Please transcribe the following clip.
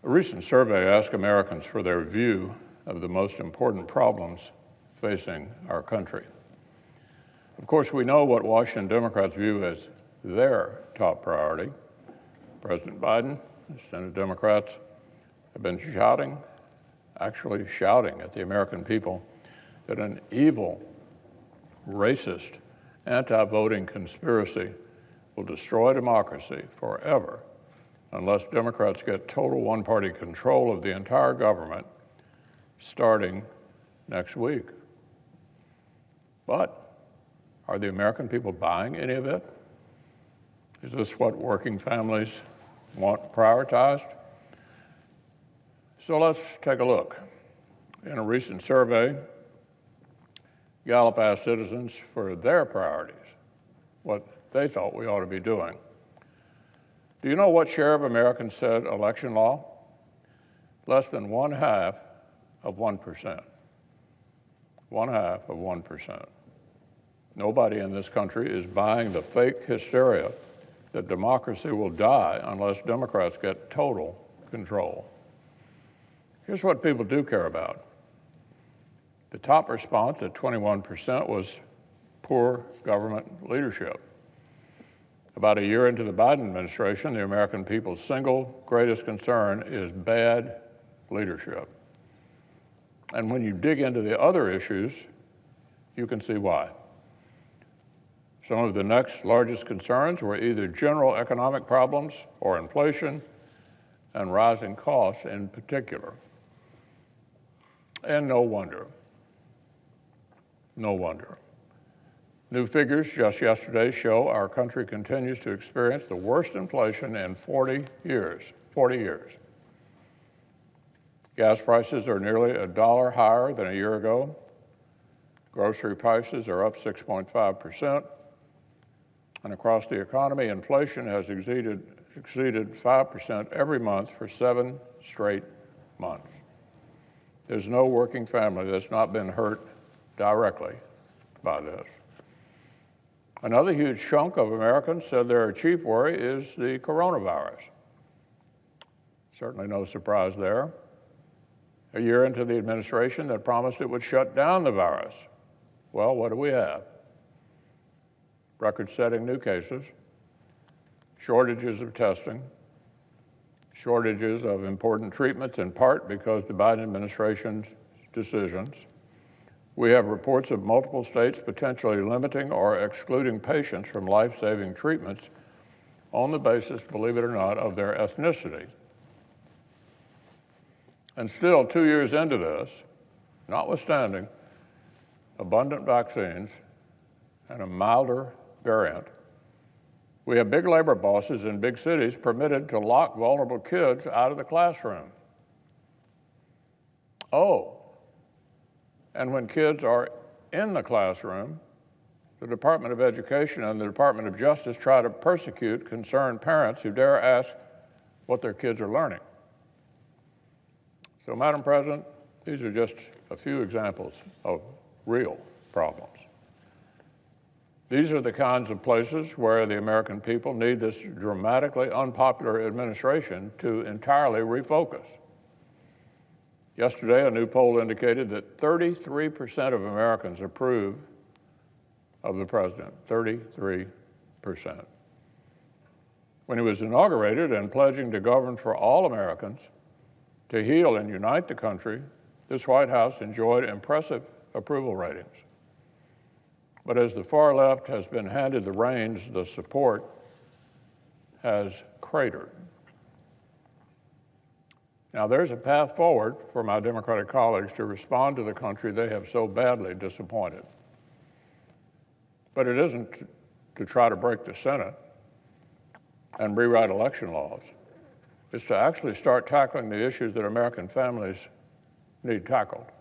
A recent survey asked Americans for their view of the most important problems facing our country. Of course, we know what Washington Democrats view as their top priority. President Biden and Senate Democrats have been actually shouting at the American people that an evil, racist, anti-voting conspiracy will destroy democracy forever unless Democrats get total one-party control of the entire government starting next week. But are the American people buying any of it? Is this what working families want prioritized? So let's take a look. In a recent survey, Gallup asked citizens for their priorities, what they thought we ought to be doing. Do you know what share of Americans said election law? Less than 1/2 of 1%. 1/2 of 1%. Nobody in this country is buying the fake hysteria that democracy will die unless Democrats get total control. Here's what people do care about. The top response at 21% was poor government leadership. About a year into the Biden administration, the American people's single greatest concern is bad leadership. And when you dig into the other issues, you can see why. Some of the next largest concerns were either general economic problems or inflation and rising costs in particular. And no wonder. No wonder. New figures just yesterday show our country continues to experience the worst inflation in 40 years. 40 years. Gas prices are nearly $1 higher than a year ago. Grocery prices are up 6.5%. And across the economy, inflation has exceeded 5% every month for 7 straight months. There's no working family that's not been hurt directly by this. Another huge chunk of Americans said their chief worry is the coronavirus. Certainly no surprise there. A year into the administration that promised it would shut down the virus. Well, what do we have? Record-setting new cases, shortages of testing, shortages of important treatments in part because the Biden administration's decisions. We have reports of multiple states potentially limiting or excluding patients from life-saving treatments on the basis, believe it or not, of their ethnicity. And still, 2 years into this, notwithstanding abundant vaccines and a milder variant, we have big labor bosses in big cities permitted to lock vulnerable kids out of the classroom. Oh, and when kids are in the classroom, the Department of Education and the Department of Justice try to persecute concerned parents who dare ask what their kids are learning. So, Madam President, these are just a few examples of real problems. These are the kinds of places where the American people need this dramatically unpopular administration to entirely refocus. Yesterday, a new poll indicated that 33% of Americans approve of the president, 33%. When he was inaugurated and pledging to govern for all Americans, to heal and unite the country, this White House enjoyed impressive approval ratings. But as the far left has been handed the reins, the support has cratered. Now, there's a path forward for my Democratic colleagues to respond to the country they have so badly disappointed. But it isn't to try to break the Senate and rewrite election laws. It's to actually start tackling the issues that American families need tackled.